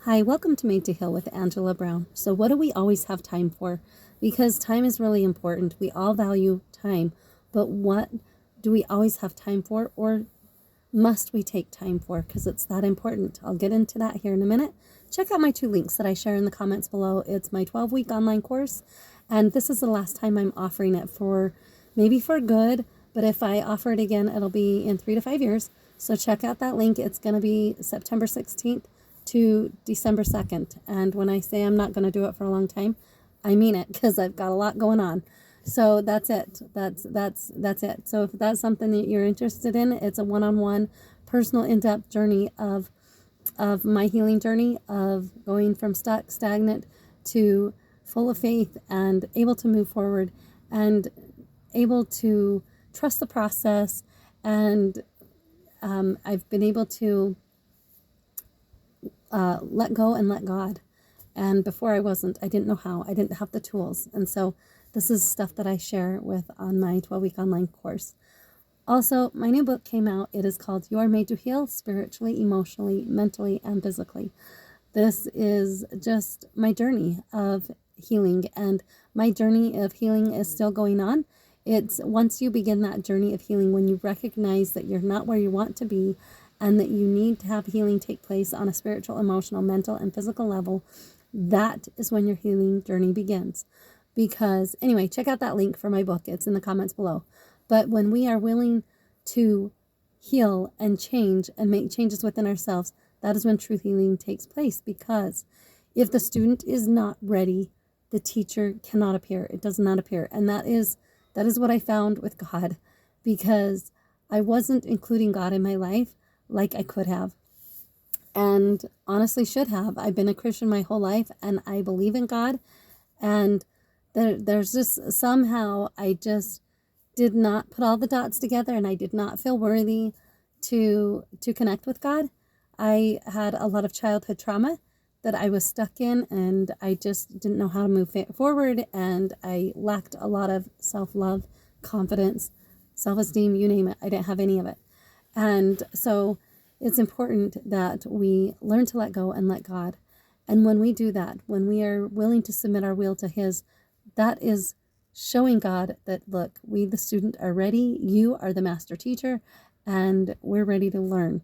Hi, welcome to Made to Heal with Angela Brown. So, what do we always have time for? Because time is really important. We all value time, but what do we always have time for, or must we take time for? Because it's that important. I'll get into that here in a minute. Check out my 2 links that I share in the comments below. It's my 12-week online course, and this is the last time I'm offering it for maybe for good, but if I offer it again, it'll be in 3 to 5 years. So check out that link. It's going to be September 16th to December 2nd. And when I say I'm not going to do it for a long time, I mean it, because I've got a lot going on. So that's it. That's it. So if that's something that you're interested in, it's a one-on-one personal in-depth journey of my healing journey of going from stuck, stagnant to full of faith and able to move forward and able to trust the process. And I've been able to let go and let God. And before I didn't know how. I didn't have the tools. And so this is stuff that I share with on my 12-week online course. Also, my new book came out. It is called You Are Made to Heal Spiritually, Emotionally, Mentally, and Physically. This is just my journey of healing, and my journey of healing is still going on. It's once you begin that journey of healing, when you recognize that you're not where you want to be and that you need to have healing take place on a spiritual, emotional, mental, and physical level, that is when your healing journey begins. Because, anyway, check out that link for my book. It's in the comments below. But when we are willing to heal and change and make changes within ourselves, that is when true healing takes place. Because if the student is not ready, the teacher cannot appear. It does not appear. And that is what I found with God, because I wasn't including God in my life like I could have, and honestly should have. I've been a Christian my whole life, and I believe in God, and there's just somehow I just did not put all the dots together, and I did not feel worthy to connect with God. I had a lot of childhood trauma that I was stuck in, and I just didn't know how to move forward, and I lacked a lot of self-love, confidence, self-esteem, you name it. I didn't have any of it. And so it's important that we learn to let go and let God. And when we do that, when we are willing to submit our will to His, that is showing God that, look, we, the student, are ready. You are the master teacher, and we're ready to learn.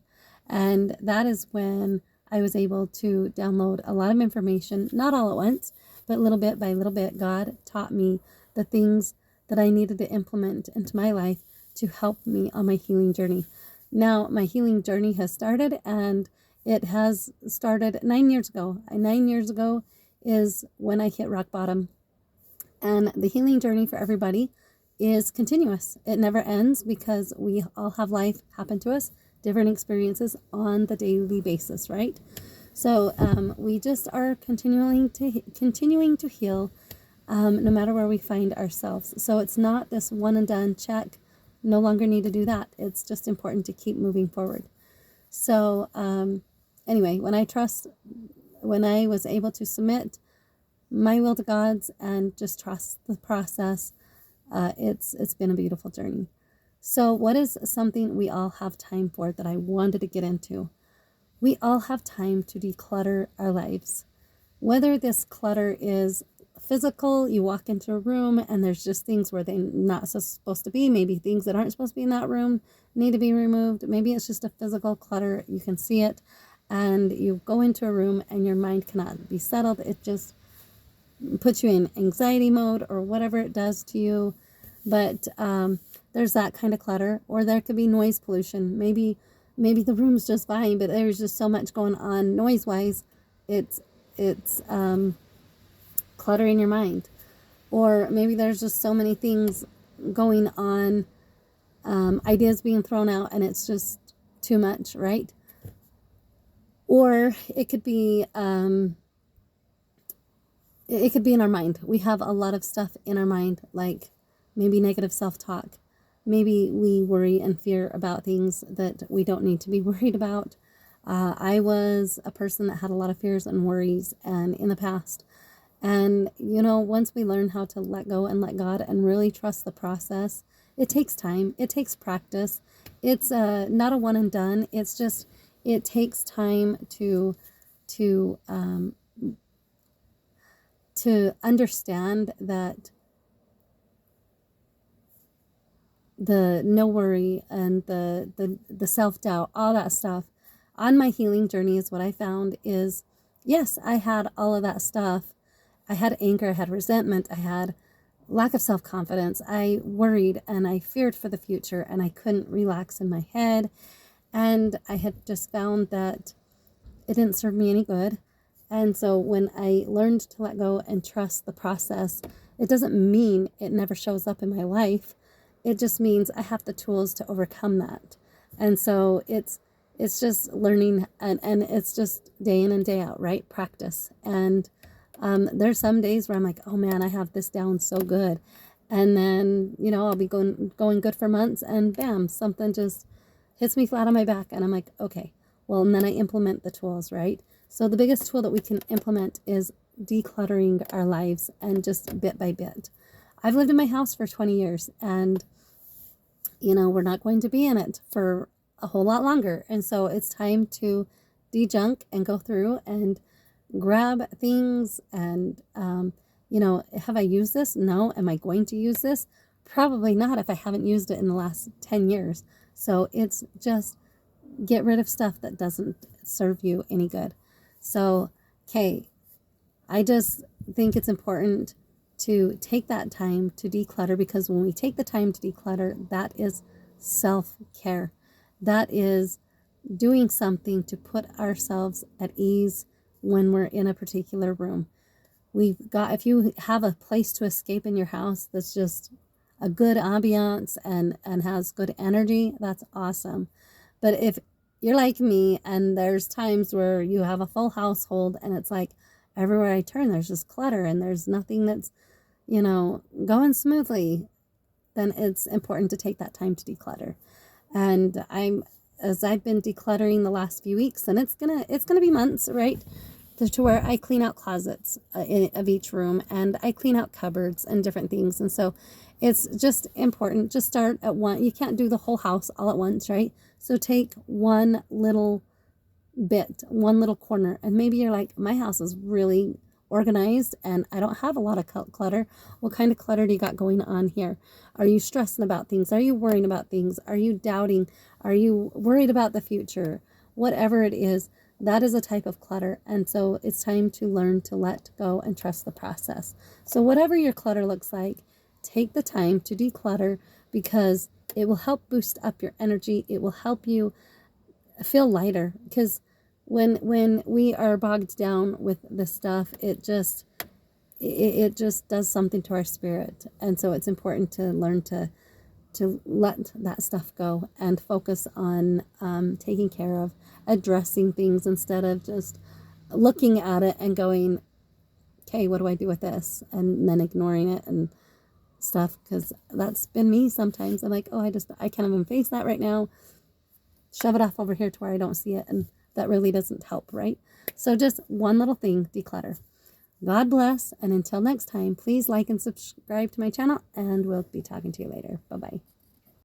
And that is when I was able to download a lot of information, not all at once, but little bit by little bit. God taught me the things that I needed to implement into my life to help me on my healing journey. Now, my healing journey has started, and it has started 9 years ago. 9 years ago is when I hit rock bottom. And the healing journey for everybody is continuous. It never ends, because we all have life happen to us, different experiences on the daily basis, right? So we just are continuing to heal, no matter where we find ourselves. So it's not this one and done check. No longer need to do that. It's just important to keep moving forward. So anyway, when I was able to submit my will to God's and just trust the process, it's been a beautiful journey. So what is something we all have time for that I wanted to get into? We all have time to declutter our lives. Whether this clutter is physical, you walk into a room and there's just things where they're not supposed to be. Maybe things that aren't supposed to be in that room need to be removed. Maybe it's just a physical clutter. You can see it, and you go into a room and your mind cannot be settled. It just puts you in anxiety mode or whatever it does to you. But there's that kind of clutter. Or there could be noise pollution. Maybe the room's just fine, but there's just so much going on noise-wise. It's clutter in your mind. Or maybe there's just so many things going on, ideas being thrown out, and it's just too much, right? Or it could be in our mind. We have a lot of stuff in our mind, like maybe negative self-talk. Maybe we worry and fear about things that we don't need to be worried about. I was a person that had a lot of fears and worries and in the past. And, once we learn how to let go and let God and really trust the process, it takes time. It takes practice. It's not a one and done. It's just, it takes time to to understand that the no worry and the self-doubt, all that stuff on my healing journey is what I found is, yes, I had all of that stuff. I had anger, I had resentment, I had lack of self-confidence. I worried and I feared for the future, and I couldn't relax in my head. And I had just found that it didn't serve me any good. And so when I learned to let go and trust the process, it doesn't mean it never shows up in my life. It just means I have the tools to overcome that. And so it's just learning, and it's just day in and day out, right? Practice. And there's some days where I'm like, oh man, I have this down so good. And then, I'll be going good for months, and bam, something just hits me flat on my back. And I'm like, okay, well, and then I implement the tools, right? So the biggest tool that we can implement is decluttering our lives, and just bit by bit. I've lived in my house for 20 years, and, we're not going to be in it for a whole lot longer. And so it's time to de-junk and go through and grab things and, have I used this? No. Am I going to use this? Probably not if I haven't used it in the last 10 years. So it's just get rid of stuff that doesn't serve you any good. So, okay, I just think it's important to take that time to declutter, because when we take the time to declutter, that is self-care. That is doing something to put ourselves at ease when we're in a particular room. If you have a place to escape in your house that's just a good ambiance and has good energy, that's awesome. But if you're like me and there's times where you have a full household and it's like everywhere I turn there's just clutter and there's nothing that's, going smoothly, then it's important to take that time to declutter. And as I've been decluttering the last few weeks, and it's gonna be months, right? To where I clean out closets of each room, and I clean out cupboards and different things. And so it's just important. Just start at one. You can't do the whole house all at once, right? So take one little bit, one little corner. And maybe you're like, my house is really organized and I don't have a lot of clutter. What kind of clutter do you got going on here? Are you stressing about things? Are you worrying about things? Are you doubting? Are you worried about the future? Whatever it is, that is a type of clutter. And so it's time to learn to let go and trust the process. So whatever your clutter looks like, take the time to declutter, because it will help boost up your energy. It will help you feel lighter, because when we are bogged down with this stuff, it just does something to our spirit. And so it's important to learn to let that stuff go and focus on taking care of, addressing things, instead of just looking at it and going, okay, what do I do with this? And then ignoring it and stuff, because that's been me sometimes. I'm like, oh, I can't even face that right now. Shove it off over here to where I don't see it. And that really doesn't help, right? So just one little thing, declutter. God bless. And until next time, please like and subscribe to my channel, and we'll be talking to you later. Bye-bye.